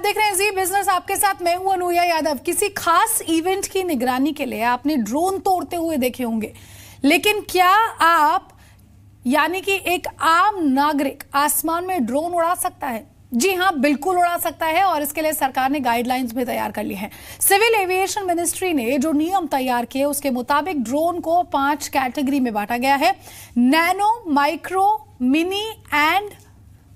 देख रहे हैं जी बिजनेस, आपके साथ मैं हूं अनुया यादव। किसी खास इवेंट की निगरानी के लिए आपने ड्रोन तोड़ते हुए देखे होंगे, लेकिन क्या आप यानी कि एक आम नागरिक आसमान में ड्रोन उड़ा सकता है? जी हां, बिल्कुल उड़ा सकता है, और इसके लिए सरकार ने गाइडलाइंस भी तैयार कर ली हैं। सिविल एविएशन मिनिस्ट्री ने जो नियम तैयार किए उसके मुताबिक ड्रोन को 5 कैटेगरी में बांटा गया है: nano, micro, mini and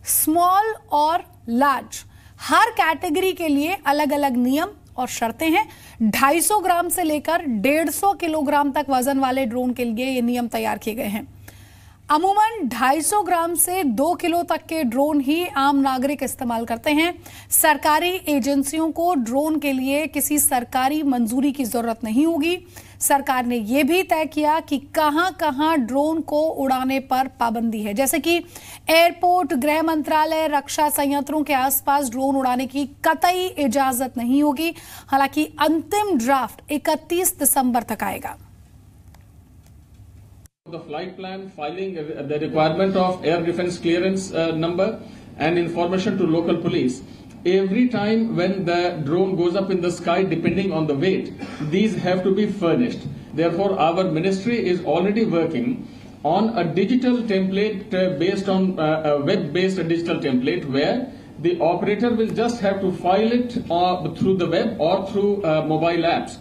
small और लार्ज। हर कैटेगरी के लिए अलग अलग नियम और शर्तें हैं। 250 ग्राम से लेकर 150 किलोग्राम तक वजन वाले ड्रोन के लिए ये नियम तैयार किए गए हैं। अमूमन 250 ग्राम से 2 किलो तक के ड्रोन ही आम नागरिक इस्तेमाल करते हैं। सरकारी एजेंसियों को ड्रोन के लिए किसी सरकारी मंजूरी की जरूरत नहीं होगी। सरकार ने यह भी तय किया कि कहां कहां ड्रोन को उड़ाने पर पाबंदी है, जैसे कि एयरपोर्ट, गृह मंत्रालय, रक्षा संयंत्रों के आसपास ड्रोन उड़ाने की कतई इजाजत नहीं होगी। हालांकि अंतिम ड्राफ्ट 31 दिसंबर तक आएगा। The flight plan, filing the requirement of air defense clearance number and information to local police. Every time when the drone goes up in the sky, depending on the weight, these have to be furnished. Therefore, our ministry is already working on a digital template based on a web-based digital template where the operator will just have to file it through the web or through mobile apps.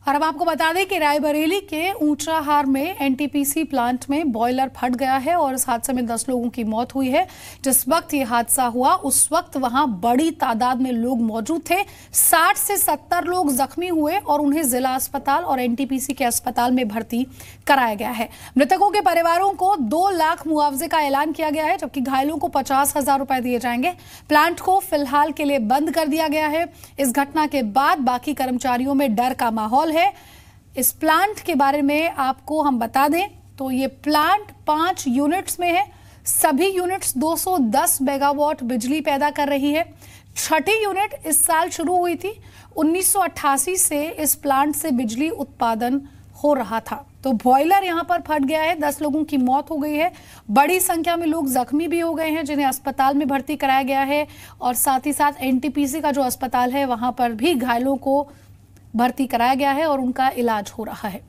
और अब आपको बता दें कि रायबरेली के ऊंचाहार में NTPC plant में boiler फट गया है और इस हादसे में 10 लोगों की मौत हुई है। जिस वक्त ये हादसा हुआ उस वक्त वहां बड़ी तादाद में लोग मौजूद थे। 60 से 70 लोग जख्मी हुए और उन्हें जिला अस्पताल और एनटीपीसी के अस्पताल में भर्ती कराया गया है। मृतकों के परिवारों को 2 लाख मुआवजे का ऐलान किया गया है, जबकि घायलों को 50,000 रुपए दिए जाएंगे। प्लांट को फिलहाल के लिए बंद कर दिया गया है। इस घटना के बाद बाकी कर्मचारियों में डर का माहौल है। इस प्लांट के बारे में आपको हम बता दें तो ये प्लांट 5 यूनिट्स में है। सभी यूनिट्स 210 मेगावाट बिजली पैदा कर रही है। 6ठी यूनिट इस साल शुरू हुई थी। 1988 से इस प्लांट से बिजली उत्पादन हो रहा था। तो बॉयलर यहां पर फट गया है, 10 लोगों की मौत हो गई है। बड़ी संख्या में लोग जख्मी भी हो गए हैं जिन्हें अस्पताल में भर्ती कराया गया है, और साथ ही साथ एनटीपीसी का जो अस्पताल है वहां पर भी घायलों को भर्ती कराया गया है और उनका इलाज हो रहा है।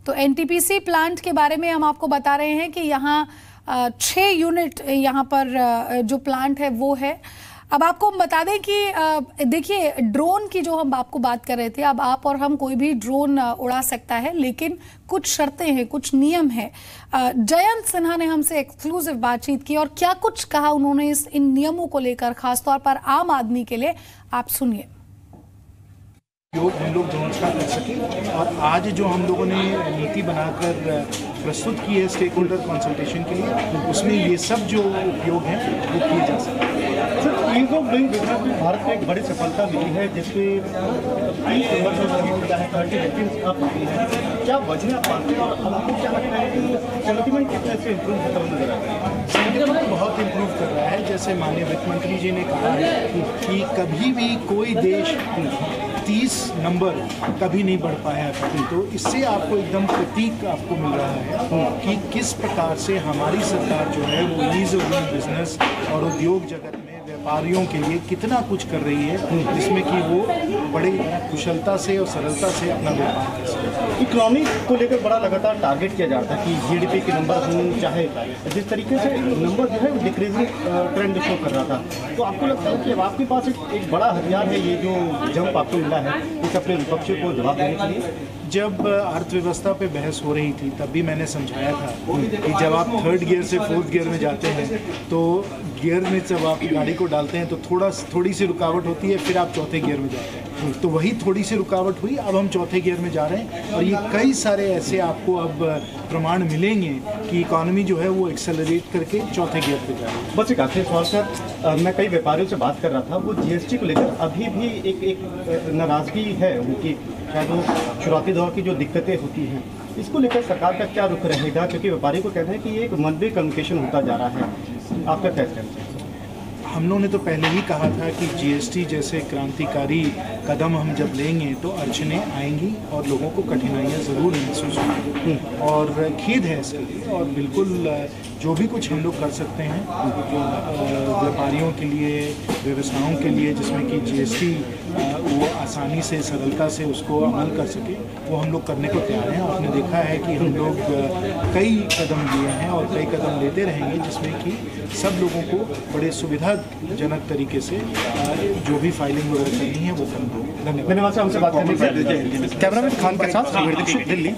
तो एनटीपीसी प्लांट के बारे में हम आपको बता रहे हैं कि यहाँ 6 यूनिट यहाँ पर जो प्लांट है वो है। अब आपको हम बता दें कि देखिए, ड्रोन की जो हम आपको बात कर रहे थे, अब आप और हम कोई भी ड्रोन उड़ा सकता है, लेकिन कुछ शर्तें हैं, कुछ नियम हैं। जयंत सिन्हा ने हमसे एक्सक्लूसिव बातचीत की और क्या कुछ कहा उन्होंने इन नियमों को लेकर, खासतौर पर आम आदमी के लिए। आप सुनिए। हम लोग ड्रोन्स का कर सकें, और आज जो हम लोगों ने नीति बनाकर प्रस्तुत की है स्टेक होल्डर कंसल्टेशन के लिए, उसमें ये सब जो उपयोग हैं वो किए जा सकते हैं। Sir, ease of doing business में भारत को एक बड़ी सफलता मिली है, जिसके 30 नंबर जो लगी है 30 वैक्सीन अब मिली है। क्या वजह आप मानते हैं और आपको क्या लगता है कि सेंटिमेंट कितने से इम्प्रूव होता हुआ नजर आता है? सेंटिमेंट बहुत इम्प्रूव कर रहा है। जैसे माननीय वित्त मंत्री जी ने कहा है कि कभी भी कोई देश 30 नंबर कभी नहीं बढ़ पाया है, तो इससे आपको एकदम प्रतीक आपको मिल रहा है कि किस प्रकार से हमारी सरकार जो है वो ईज ऑफ डूइंग बिजनेस और उद्योग जगत में व्यापारियों के लिए कितना कुछ कर रही है, जिसमें कि वो बड़ी कुशलता से और सरलता से अपना व्यापार कर सकें। इकोनॉमी को लेकर बड़ा लगातार टारगेट किया जाता है कि जीडीपी के नंबर हों, चाहे जिस तरीके से नंबर जो है वो डिक्रीजिंग ट्रेंड शो कर रहा था, तो आपको लगता है कि अब आपके पास एक बड़ा हथियार है, ये जो जंप आपको मिला है इस अपने विपक्ष को जवाब देने के लिए? जब अर्थव्यवस्था पे बहस हो रही थी तब भी मैंने समझाया था कि जब आप 3rd गियर से 4th गियर में जाते हैं तो गियर में जब आप गाड़ी को डालते हैं तो थोड़ी सी रुकावट होती है, फिर आप 4थे गियर में जाते हैं। तो वही थोड़ी सी रुकावट हुई, अब हम 4थे गियर में जा रहे हैं, और ये कई सारे ऐसे आपको अब प्रमाण मिलेंगे कि इकॉनमी जो है वो एक्सेलरेट करके 4थे गियर पे जा रही है। बस एक आखिरी सवाल सर, मैं कई व्यापारियों से बात कर रहा था, वो जीएसटी को लेकर अभी भी एक नाराजगी है उनकी, शायद वो शुरुआती दौर की जो दिक्कतें होती हैं, इसको लेकर सरकार का क्या रुख रहेगा? क्योंकि व्यापारी को कहना है कि ये एक वन वे कम्युनिकेशन होता जा रहा है, आपका क्या कहना है? हम लोगों ने तो पहले ही कहा था कि जीएसटी जैसे क्रांतिकारी कदम हम जब लेंगे तो अड़चनें आएंगी और लोगों को कठिनाइयाँ ज़रूर महसूस होंगी और खेद है इसके लिए। और बिल्कुल जो भी कुछ हम लोग कर सकते हैं व्यापारियों के लिए, व्यवसायों के लिए, जिसमें कि जीएसटी वो आसानी से, सरलता से उसको अमल कर सके, वो हम लोग करने को तैयार हैं। आपने देखा है कि हम लोग कई कदम लिए हैं और कई कदम लेते रहेंगे जिसमें कि सब लोगों को बड़े सुविधाजनक तरीके से जो भी फाइलिंग वगैरह करनी है वो करना होगा। धन्यवाद सर, हमसे बात करने के लिए। कैमरामैन खान के साथ दिल्ली।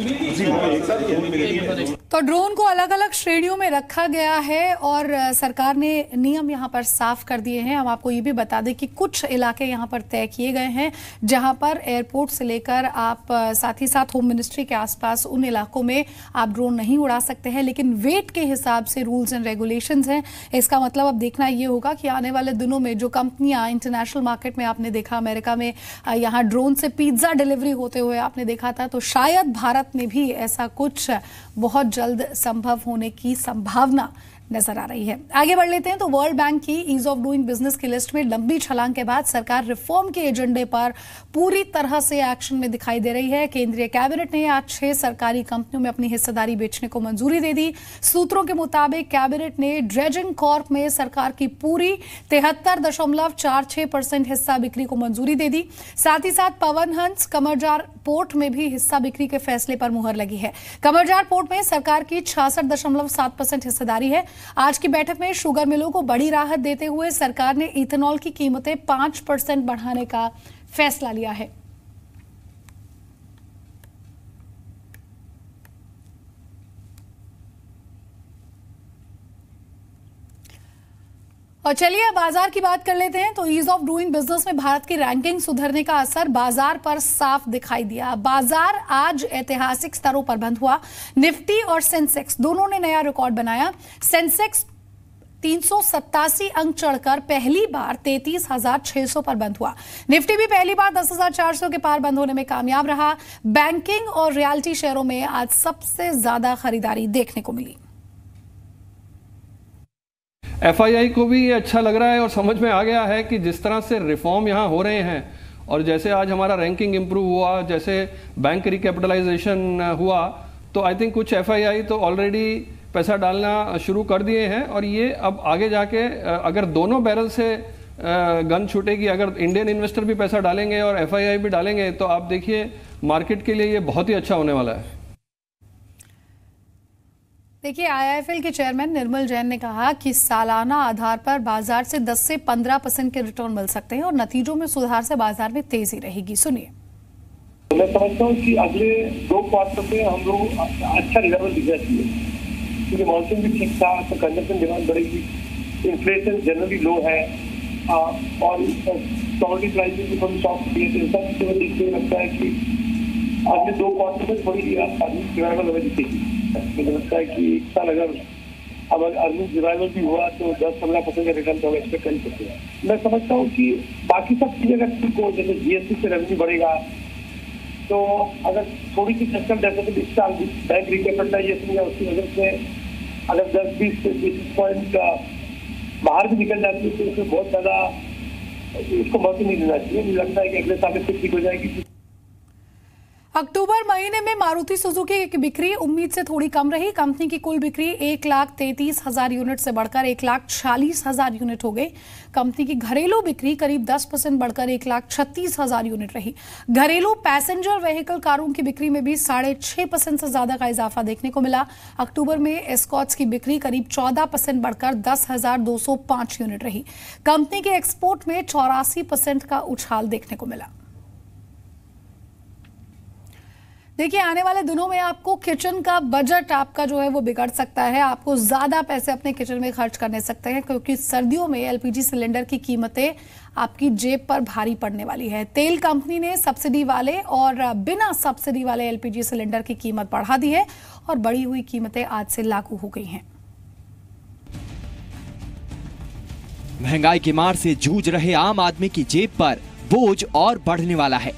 तो ड्रोन को अलग अलग श्रेणियों में रखा गया है और सरकार ने नियम यहाँ पर साफ कर दिए हैं। हम आपको ये भी बता दें कि कुछ इलाके यहाँ पर तय किए गए हैं जहाँ पर एयरपोर्ट से लेकर आप साथ ही साथ होम मिनिस्ट्री के आसपास उन इलाकों में आप ड्रोन नहीं उड़ा सकते हैं, लेकिन वेट के हिसाब से रूल्स एंड रेगुलेशंस हैं। इसका मतलब अब देखना ये होगा कि आने वाले दिनों में जो कंपनियां इंटरनेशनल मार्केट में, आपने देखा अमेरिका में यहाँ ड्रोन से पिज्जा डिलीवरी होते हुए आपने देखा था, तो शायद भारत में भी ऐसा कुछ बहुत जल्द संभव होने की संभावना नजर आ रही है। आगे बढ़ लेते हैं तो वर्ल्ड बैंक की ईज ऑफ डूइंग बिजनेस की लिस्ट में लंबी छलांग के बाद सरकार रिफॉर्म के एजेंडे पर पूरी तरह से एक्शन में दिखाई दे रही है। केंद्रीय कैबिनेट ने आज 6 सरकारी कंपनियों में अपनी हिस्सेदारी बेचने को मंजूरी दे दी। सूत्रों के मुताबिक कैबिनेट ने ड्रेजिंग कॉर्प में सरकार की पूरी 73.46% हिस्सा बिक्री को मंजूरी दे दी। साथ ही साथ पवन हंस कमरजार पोर्ट में भी हिस्सा बिक्री के फैसले पर मुहर लगी है। कमरजार पोर्ट में सरकार की 66.7% हिस्सेदारी है। आज की बैठक में शुगर मिलों को बड़ी राहत देते हुए सरकार ने इथेनॉल की कीमतें 5% बढ़ाने का फैसला लिया है। और चलिए बाजार की बात कर लेते हैं तो ईज ऑफ डूइंग बिजनेस में भारत की रैंकिंग सुधरने का असर बाजार पर साफ दिखाई दिया। बाजार आज ऐतिहासिक स्तरों पर बंद हुआ। निफ्टी और सेंसेक्स दोनों ने नया रिकॉर्ड बनाया। सेंसेक्स 387 अंक चढ़कर पहली बार 33,600 पर बंद हुआ। निफ्टी भी पहली बार 10,400 के पार बंद होने में कामयाब रहा। बैंकिंग और रियल्टी शेयरों में आज सबसे ज्यादा खरीदारी देखने को मिली। FII को भी ये अच्छा लग रहा है और समझ में आ गया है कि जिस तरह से रिफॉर्म यहाँ हो रहे हैं और जैसे आज हमारा रैंकिंग इंप्रूव हुआ, जैसे बैंक रिकैपिटलाइजेशन हुआ, तो आई थिंक कुछ FII तो ऑलरेडी पैसा डालना शुरू कर दिए हैं और ये अब आगे जाके अगर दोनों बैरल से गन छूटेगी, अगर इंडियन इन्वेस्टर भी पैसा डालेंगे और FII भी डालेंगे तो आप देखिए मार्केट के लिए ये बहुत ही अच्छा होने वाला है। देखिए IIFL के चेयरमैन निर्मल जैन ने कहा कि सालाना आधार पर बाजार से 10 से 15% के रिटर्न मिल सकते हैं और नतीजों में सुधार से बाजार में तेजी रहेगी। सुनिए। मैं समझता हूँ कि अगले 2 क्वार्टर में हम लोग अच्छा रिजल्ट दिखना चाहिए क्योंकि मॉनसून भी ठीक था, तो कंजम्पशन डिमांड बढ़ेगी, इन्फ्लेशन जनरली लो है और कमोडिटी प्राइसेस भी थोड़ी सॉफ्ट हुई है, तो सब चीज़ें देखते हुए लगता है कि अगले 2 क्वार्टर में थोड़ी रिवाइवल हमें दिखेगी। मुझे लगता है कि इस साल अगर अर्निंग रिवाइवल भी हुआ तो 10-15% का रिटर्न तो हम एक्सपेक्ट कर सकते हैं। मैं समझता हूँ कि बाकी सब चीजें अगर ठीक हो, जैसे GST से रेवेन्यू बढ़ेगा, तो अगर थोड़ी सी कस्टम डेफिसिट इस साल बैंक रिकैपिटलाइजेशन या उसकी वजह से अगर 10-20 बेसिस पॉइंट बाहर भी निकल जाती है तो उसमें बहुत ज्यादा उसको महत्व नहीं देना चाहिए। मुझे लगता है कि अगले साल फिर ठीक हो जाएगी। अक्टूबर महीने में मारुति सुजुकी की बिक्री उम्मीद से थोड़ी कम रही। कंपनी की कुल बिक्री 1,33,000 यूनिट से बढ़कर 1,40,000 यूनिट हो गई। कंपनी की घरेलू बिक्री करीब 10% बढ़कर 1,36,000 यूनिट रही। घरेलू पैसेंजर व्हीकल कारों की बिक्री में भी 6.5% से ज्यादा का इजाफा देखने को मिला। अक्टूबर में एस्कॉर्ट्स की बिक्री करीब 14% बढ़कर 10,205 यूनिट रही। कंपनी के एक्सपोर्ट में 84% का उछाल देखने को मिला। देखिए आने वाले दिनों में आपको किचन का बजट आपका जो है वो बिगड़ सकता है। आपको ज्यादा पैसे अपने किचन में खर्च करने सकते हैं क्योंकि सर्दियों में LPG सिलेंडर की कीमतें आपकी जेब पर भारी पड़ने वाली है। तेल कंपनी ने सब्सिडी वाले और बिना सब्सिडी वाले LPG सिलेंडर की कीमत बढ़ा दी है और बढ़ी हुई कीमतें आज से लागू हो गई हैं। महंगाई की मार से जूझ रहे आम आदमी की जेब पर बोझ और बढ़ने वाला है।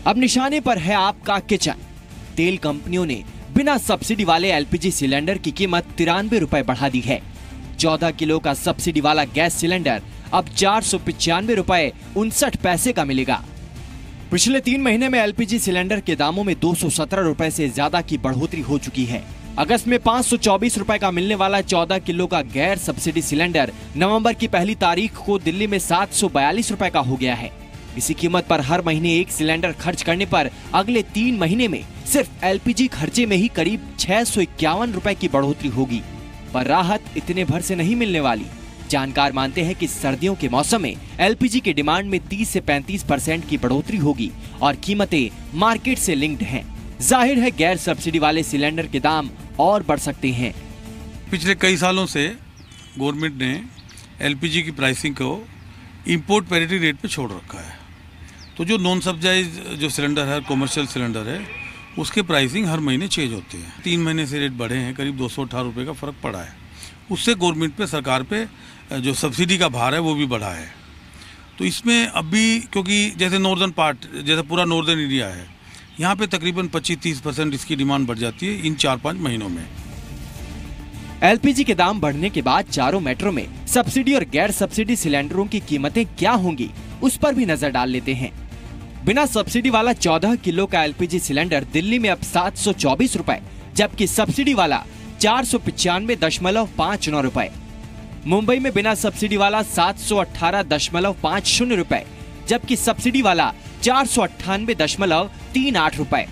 अब निशाने पर है आपका किचन। तेल कंपनियों ने बिना सब्सिडी वाले LPG सिलेंडर की कीमत 93 रुपए बढ़ा दी है। 14 किलो का सब्सिडी वाला गैस सिलेंडर अब 495 रुपए 59 पैसे का मिलेगा। पिछले 3 महीने में एलपीजी सिलेंडर के दामों में 217 रुपए से ज्यादा की बढ़ोतरी हो चुकी है। अगस्त में 524 रुपए का मिलने वाला 14 किलो का गैर सब्सिडी सिलेंडर नवंबर की पहली तारीख को दिल्ली में 742 रुपए का हो गया है। इसी कीमत पर हर महीने एक सिलेंडर खर्च करने पर अगले 3 महीने में सिर्फ एलपीजी खर्चे में ही करीब 651 रुपए की बढ़ोतरी होगी। पर राहत इतने भर से नहीं मिलने वाली। जानकार मानते हैं कि सर्दियों के मौसम में एलपीजी के डिमांड में 30 से 35% की बढ़ोतरी होगी और कीमतें मार्केट से लिंक्ड हैं। जाहिर है गैर सब्सिडी वाले सिलेंडर के दाम और बढ़ सकते हैं। पिछले कई सालों से गवर्नमेंट ने एलपीजी की प्राइसिंग को इंपोर्ट पैरिटी रेट पे छोड़ रखा है। तो जो नॉन सब्सिडाइज जो सिलेंडर है, कमर्शियल सिलेंडर है, उसके प्राइसिंग हर महीने चेंज होते हैं। 3 महीने से रेट बढ़े हैं, करीब 218 रुपये का फर्क पड़ा है। उससे गवर्नमेंट पे, सरकार पे जो सब्सिडी का भार है वो भी बढ़ा है। तो इसमें अभी क्योंकि जैसे नॉर्दर्न पार्ट, जैसे पूरा नॉर्दर्न एरिया है, यहाँ पे तकरीबन 25-30% इसकी डिमांड बढ़ जाती है इन 4-5 महीनों में। एलपीजी के दाम बढ़ने के बाद चारों मेट्रो में सब्सिडी और गैर सब्सिडी सिलेंडरों की कीमतें क्या होंगी, उस पर भी नजर डाल लेते हैं। बिना सब्सिडी वाला 14 किलो का एलपीजी सिलेंडर दिल्ली में अब 724 रुपए, जबकि सब्सिडी वाला 495.50 रुपए। मुंबई में बिना सब्सिडी वाला 718.50 रुपए, जबकि सब्सिडी वाला 498.38 रुपए।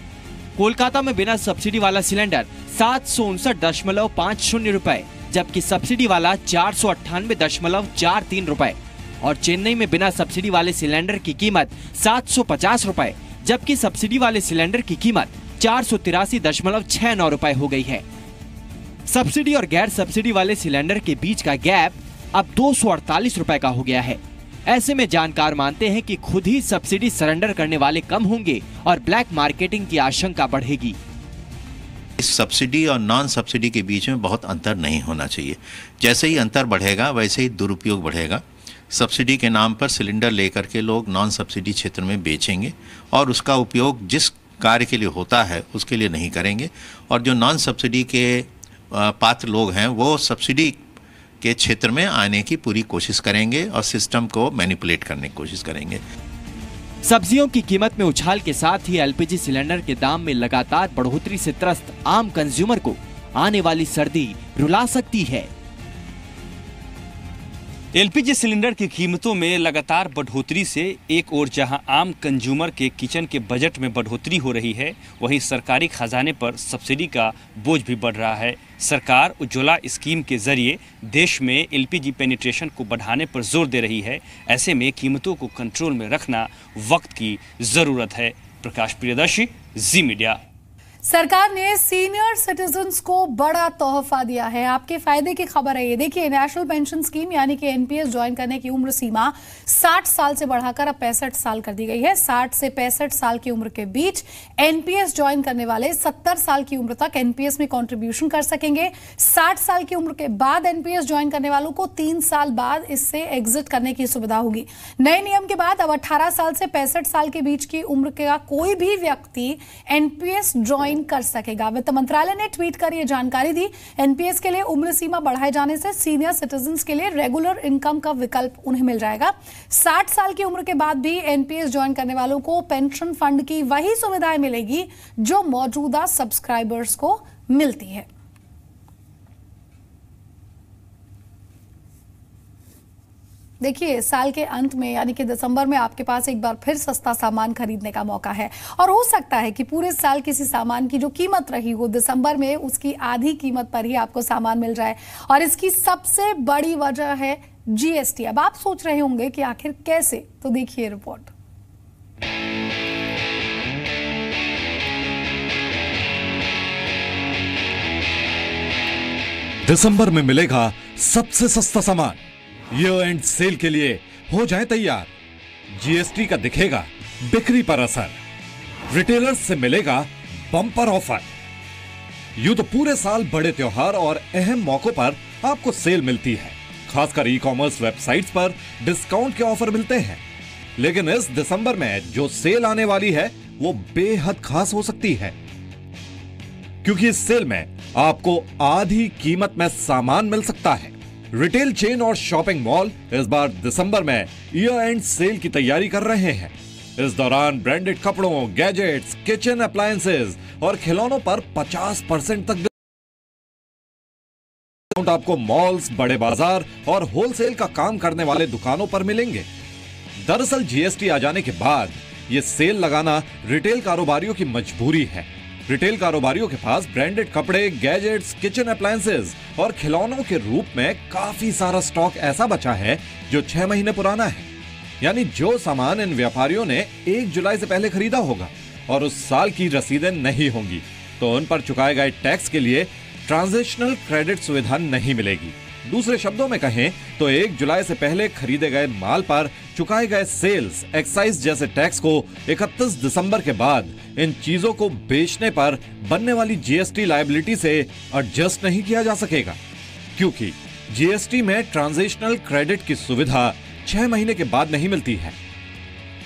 कोलकाता में बिना सब्सिडी वाला सिलेंडर 759.50 रुपए, जबकि सब्सिडी वाला 498.43 रुपए। और चेन्नई में बिना सब्सिडी वाले सिलेंडर की कीमत 750 रुपए, जबकि सब्सिडी वाले सिलेंडर की कीमत 483.69 रुपए हो गई है। सब्सिडी और गैर सब्सिडी वाले सिलेंडर के बीच का गैप अब 248 रुपए का हो गया है। ऐसे में जानकार मानते हैं कि खुद ही सब्सिडी सरेंडर करने वाले कम होंगे और ब्लैक मार्केटिंग की आशंका बढ़ेगी। इस सब्सिडी और नॉन सब्सिडी के बीच में बहुत अंतर नहीं होना चाहिए। जैसे ही अंतर बढ़ेगा वैसे ही दुरुपयोग बढ़ेगा। सब्सिडी के नाम पर सिलेंडर लेकर के लोग नॉन सब्सिडी क्षेत्र में बेचेंगे और उसका उपयोग जिस कार्य के लिए होता है उसके लिए नहीं करेंगे। और जो नॉन सब्सिडी के पात्र लोग हैं वो सब्सिडी के क्षेत्र में आने की पूरी कोशिश करेंगे और सिस्टम को मैनिपुलेट करने की कोशिश करेंगे। सब्जियों की कीमत में उछाल के साथ ही एलपीजी सिलेंडर के दाम में लगातार बढ़ोतरी से त्रस्त आम कंज्यूमर को आने वाली सर्दी रुला सकती है। एलपीजी सिलेंडर की कीमतों में लगातार बढ़ोतरी से एक ओर जहां आम कंज्यूमर के किचन के बजट में बढ़ोतरी हो रही है, वहीं सरकारी खजाने पर सब्सिडी का बोझ भी बढ़ रहा है। सरकार उज्ज्वला स्कीम के जरिए देश में एलपीजी पेनिट्रेशन को बढ़ाने पर जोर दे रही है। ऐसे में कीमतों को कंट्रोल में रखना वक्त की जरूरत है। प्रकाश प्रियदर्शी, जी मीडिया। सरकार ने सीनियर सिटीजन्स को बड़ा तोहफा दिया है। आपके फायदे की खबर है ये। देखिए, नेशनल पेंशन स्कीम यानी कि एनपीएस ज्वाइन करने की उम्र सीमा 60 साल से बढ़ाकर अब 65 साल कर दी गई है। 60 से 65 साल की उम्र के बीच एनपीएस ज्वाइन करने वाले 70 साल की उम्र तक एनपीएस में कंट्रीब्यूशन कर सकेंगे। 60 साल की उम्र के बाद एनपीएस ज्वाइन करने वालों को 3 साल बाद इससे एग्जिट करने की सुविधा होगी। नए नियम के बाद अब 18 साल से 65 साल के बीच की उम्र का कोई भी व्यक्ति एनपीएस ज्वाइन कर सकेगा। वित्त मंत्रालय ने ट्वीट कर यह जानकारी दी। एनपीएस के लिए उम्र सीमा बढ़ाए जाने से सीनियर सिटीजन्स के लिए रेगुलर इनकम का विकल्प उन्हें मिल जाएगा। 60 साल की उम्र के बाद भी एनपीएस ज्वाइन करने वालों को पेंशन फंड की वही सुविधाएं मिलेगी जो मौजूदा सब्सक्राइबर्स को मिलती है। देखिए, साल के अंत में यानी कि दिसंबर में आपके पास एक बार फिर सस्ता सामान खरीदने का मौका है और हो सकता है कि पूरे साल किसी सामान की जो कीमत रही हो, दिसंबर में उसकी आधी कीमत पर ही आपको सामान मिल जाए। और इसकी सबसे बड़ी वजह है जीएसटी। अब आप सोच रहे होंगे कि आखिर कैसे, तो देखिए रिपोर्ट। दिसंबर में मिलेगा सबसे सस्ता सामान। ईयर एंड सेल के लिए हो जाए तैयार। जीएसटी का दिखेगा बिक्री पर असर। रिटेलर्स से मिलेगा बम्पर ऑफर। यूं तो पूरे साल बड़े त्योहार और अहम मौकों पर आपको सेल मिलती है। खासकर ई कॉमर्स वेबसाइट्स पर डिस्काउंट के ऑफर मिलते हैं। लेकिन इस दिसंबर में जो सेल आने वाली है वो बेहद खास हो सकती है, क्योंकि इस सेल में आपको आधी कीमत में सामान मिल सकता है। रिटेल चेन और शॉपिंग मॉल इस बार दिसंबर में ईयर एंड सेल की तैयारी कर रहे हैं। इस दौरान ब्रांडेड कपड़ों, गैजेट्स, किचन अप्लायंसेज और खिलौनों पर 50% तक डिस्काउंट आपको मॉल्स, बड़े बाजार और होलसेल का काम करने वाले दुकानों पर मिलेंगे। दरअसल जीएसटी आ जाने के बाद ये सेल लगाना रिटेल कारोबारियों की मजबूरी है। रिटेल कारोबारियों के पास ब्रांडेड कपड़े, गैजेट्स, किचन अप्लायंसेज और खिलौनों के रूप में काफी सारा स्टॉक ऐसा बचा है जो 6 महीने पुराना है। यानी जो सामान इन व्यापारियों ने 1 जुलाई से पहले खरीदा होगा और उस साल की रसीदें नहीं होंगी तो उन पर चुकाए गए टैक्स के लिए ट्रांजिशनल क्रेडिट सुविधा नहीं मिलेगी। दूसरे शब्दों में कहें तो 1 जुलाई से पहले खरीदे गए माल पर चुकाए गए सेल्स, एक्साइज जैसे टैक्स को 31 दिसंबर के बाद इन चीजों को बेचने पर बनने वाली जीएसटी लायबिलिटी से एडजस्ट नहीं किया जा सकेगा, क्योंकि जीएसटी में ट्रांजिशनल क्रेडिट की सुविधा 6 महीने के बाद नहीं मिलती है।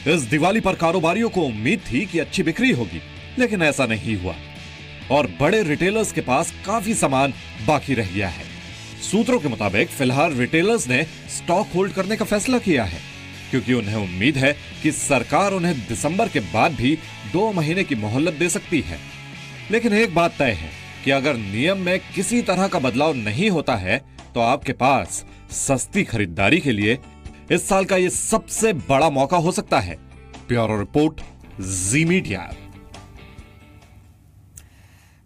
इस दिवाली पर कारोबारियों को उम्मीद थी कि अच्छी बिक्री होगी, लेकिन ऐसा नहीं हुआ और बड़े रिटेलर्स के पास काफी सामान बाकी रह गया है। सूत्रों के मुताबिक फिलहाल रिटेलर्स ने स्टॉक होल्ड करने का फैसला किया है, क्योंकि उन्हें उम्मीद है कि सरकार उन्हें दिसंबर के बाद भी 2 महीने की मोहलत दे सकती है। लेकिन एक बात तय है कि अगर नियम में किसी तरह का बदलाव नहीं होता है तो आपके पास सस्ती खरीदारी के लिए इस साल का ये सबसे बड़ा मौका हो सकता है। ब्यूरो रिपोर्ट, जी मीडिया।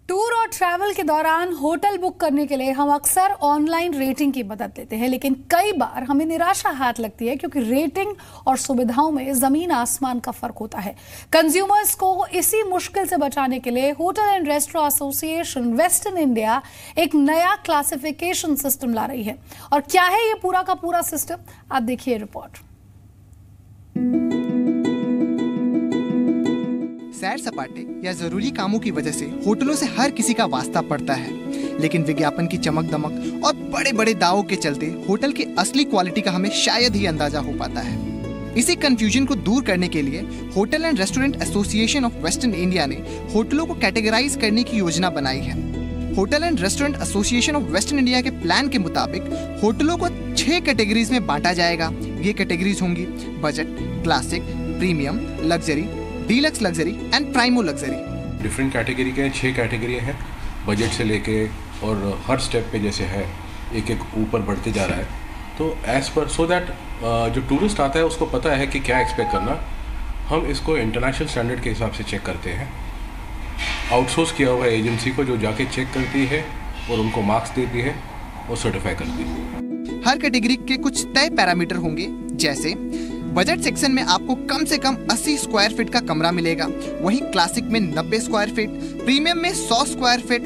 टूर और ट्रैवल के दौरान होटल बुक करने के लिए हम अक्सर ऑनलाइन रेटिंग की मदद लेते हैं, लेकिन कई बार हमें निराशा हाथ लगती है क्योंकि रेटिंग और सुविधाओं में जमीन आसमान का फर्क होता है। कंज्यूमर्स को इसी मुश्किल से बचाने के लिए hotel and restaurant association western India एक नया क्लासिफिकेशन सिस्टम ला रही है। और क्या है ये पूरा का पूरा सिस्टम, आप देखिए रिपोर्ट। सैर सपाटे या जरूरी कामों की वजह से होटलों से हर किसी का वास्ता पड़ता है, लेकिन विज्ञापन की चमक दमक और बड़े बड़े दावों के चलते होटल की असली क्वालिटी का हमें शायद ही अंदाजा हो पाता है। इसी कंफ्यूजन को दूर करने के लिए hotel and restaurant association of western India ने होटलों को कैटेगराइज करने की योजना बनाई है। Hotel and restaurant association of western India के प्लान के मुताबिक होटलों को 6 कैटेगरीज में बांटा जाएगा। ये कैटेगरीज होंगी budget, classic, premium, luxury, deluxe luxury and primo luxury. Different category के 6 कैटेगरी हैं, बजट से लेके और हर स्टेप पे जैसे है एक एक ऊपर बढ़ते जा रहा है। तो एज पर सो दैट जो टूरिस्ट आता है उसको पता है कि क्या एक्सपेक्ट करना। हम इसको इंटरनेशनल स्टैंडर्ड के हिसाब से चेक करते हैं। आउटसोर्स किया हुआ एजेंसी को जो जाके चेक करती है और उनको मार्क्स देती है और सर्टिफाई करती है। हर कैटेगरी के कुछ तय पैरामीटर होंगे, जैसे बजट सेक्शन में आपको कम से कम 80 स्क्वायर फीट का कमरा मिलेगा, वहीं क्लासिक में 90 स्क्वायर फीट, प्रीमियम में 100 स्क्वायर फीट,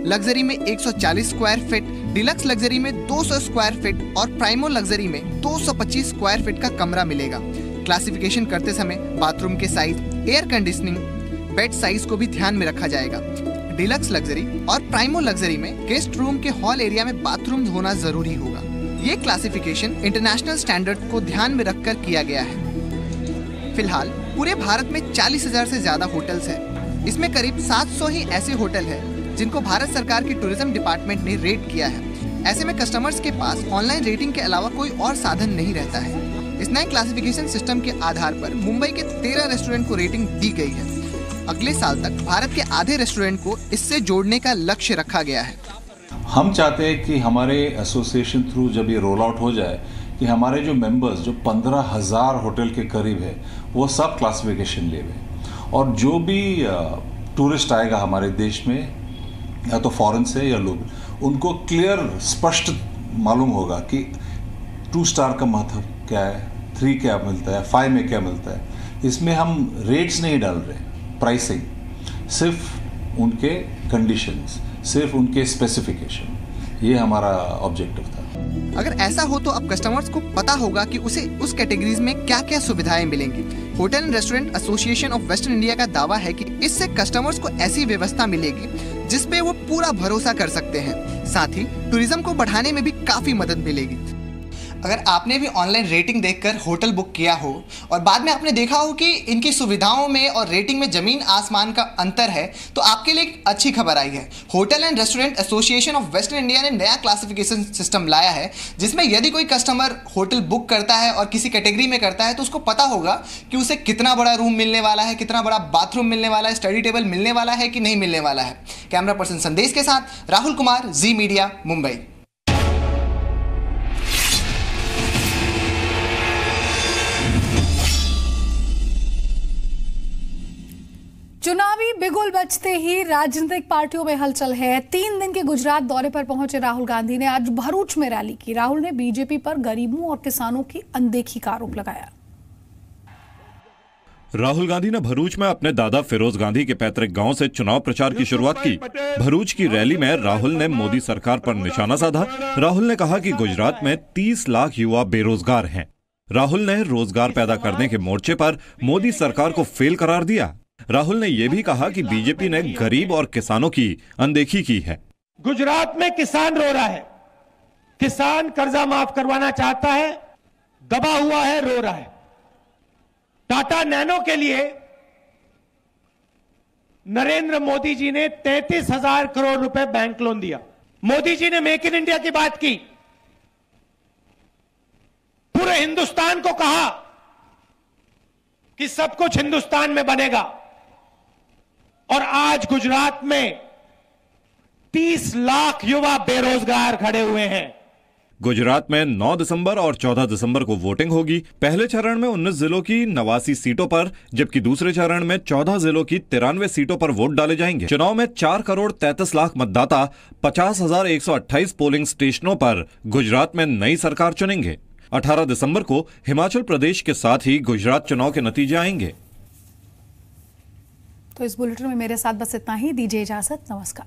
लग्जरी में 140 स्क्वायर फीट, डिलक्स लग्जरी में 200 स्क्वायर फीट और प्राइमो लग्जरी में 225 स्क्वायर फीट का कमरा मिलेगा। क्लासिफिकेशन करते समय बाथरूम के size, air conditioning, bed size को भी ध्यान में रखा जाएगा। डिलक्स लग्जरी और प्राइमो लग्जरी में गेस्ट रूम के हॉल एरिया में बाथरूम होना जरूरी होगा। ये क्लासिफिकेशन इंटरनेशनल स्टैंडर्ड को ध्यान में रखकर किया गया है। फिलहाल पूरे भारत में 40,000 से ज्यादा होटल्स हैं। इसमें करीब 700 ही ऐसे होटल हैं जिनको भारत सरकार की टूरिज्म डिपार्टमेंट ने रेट किया है। ऐसे में कस्टमर्स के पास ऑनलाइन रेटिंग के अलावा कोई और साधन नहीं रहता है। इस नए क्लासिफिकेशन सिस्टम के आधार पर मुंबई के 13 रेस्टोरेंट को रेटिंग दी गई है। अगले साल तक भारत के आधे रेस्टोरेंट को इससे जोड़ने का लक्ष्य रखा गया है। हम चाहते हैं कि हमारे एसोसिएशन थ्रू जब ये रोल आउट हो जाए कि हमारे जो मेंबर्स जो 15,000 होटल के करीब है वो सब क्लासिफिकेशन ले लें और जो भी टूरिस्ट आएगा हमारे देश में या तो फॉरेन से या लोग उनको क्लियर स्पष्ट मालूम होगा कि 2 स्टार का महत्व क्या है, 3 क्या मिलता है, 5 में क्या मिलता है। इसमें हम रेट्स नहीं डाल रहे, प्राइसिंग, सिर्फ उनके कंडीशंस, सिर्फ उनके स्पेसिफिकेशन, ये हमारा ऑब्जेक्टिव था। अगर ऐसा हो तो अब कस्टमर्स को पता होगा कि उसे उस कैटेगरीज में क्या क्या सुविधाएं मिलेंगी। Hotel and restaurant association of western India का दावा है कि इससे कस्टमर्स को ऐसी व्यवस्था मिलेगी जिसपे वो पूरा भरोसा कर सकते हैं। साथ ही टूरिज्म को बढ़ाने में भी काफी मदद मिलेगी। अगर आपने भी ऑनलाइन रेटिंग देखकर होटल बुक किया हो और बाद में आपने देखा हो कि इनकी सुविधाओं में और रेटिंग में ज़मीन आसमान का अंतर है, तो आपके लिए एक अच्छी खबर आई है। Hotel and restaurant association of western India ने नया क्लासिफिकेशन सिस्टम लाया है, जिसमें यदि कोई कस्टमर होटल बुक करता है और किसी कैटेगरी में करता है तो उसको पता होगा कि उसे कितना बड़ा रूम मिलने वाला है, कितना बड़ा बाथरूम मिलने वाला है, स्टडी टेबल मिलने वाला है कि नहीं मिलने वाला है। कैमरा पर्सन संदेश के साथ राहुल कुमार, जी मीडिया, मुंबई। चुनावी बिगुल बजते ही राजनीतिक पार्टियों में हलचल है। 3 दिन के गुजरात दौरे पर पहुंचे राहुल गांधी ने आज भरूच में रैली की। राहुल ने बीजेपी पर गरीबों और किसानों की अनदेखी का आरोप लगाया। राहुल गांधी ने भरूच में अपने दादा फिरोज गांधी के पैतृक गांव से चुनाव प्रचार की शुरुआत की। भरूच की रैली में राहुल ने मोदी सरकार पर निशाना साधा। राहुल ने कहा कि गुजरात में 30 लाख युवा बेरोजगार हैं। राहुल ने रोजगार पैदा करने के मोर्चे पर मोदी सरकार को फेल करार दिया। राहुल ने यह भी कहा कि बीजेपी ने गरीब और किसानों की अनदेखी की है। गुजरात में किसान रो रहा है, किसान कर्जा माफ करवाना चाहता है, दबा हुआ है, रो रहा है। टाटा नैनो के लिए नरेंद्र मोदी जी ने 33,000 करोड़ रुपए बैंक लोन दिया। मोदी जी ने मेक इन इंडिया की बात की, पूरे हिंदुस्तान को कहा कि सब कुछ हिंदुस्तान में बनेगा, और आज गुजरात में 30 लाख युवा बेरोजगार खड़े हुए हैं। गुजरात में 9 दिसंबर और 14 दिसंबर को वोटिंग होगी। पहले चरण में 19 जिलों की 89 सीटों पर, जबकि दूसरे चरण में 14 जिलों की 93 सीटों पर वोट डाले जाएंगे। चुनाव में 4 करोड़ 33 लाख मतदाता 50,128 पोलिंग स्टेशनों पर गुजरात में नई सरकार चुनेंगे। 18 दिसंबर को हिमाचल प्रदेश के साथ ही गुजरात चुनाव के नतीजे आएंगे। तो इस बुलेटिन में मेरे साथ बस इतना ही। दीजिए इजाजत, नमस्कार।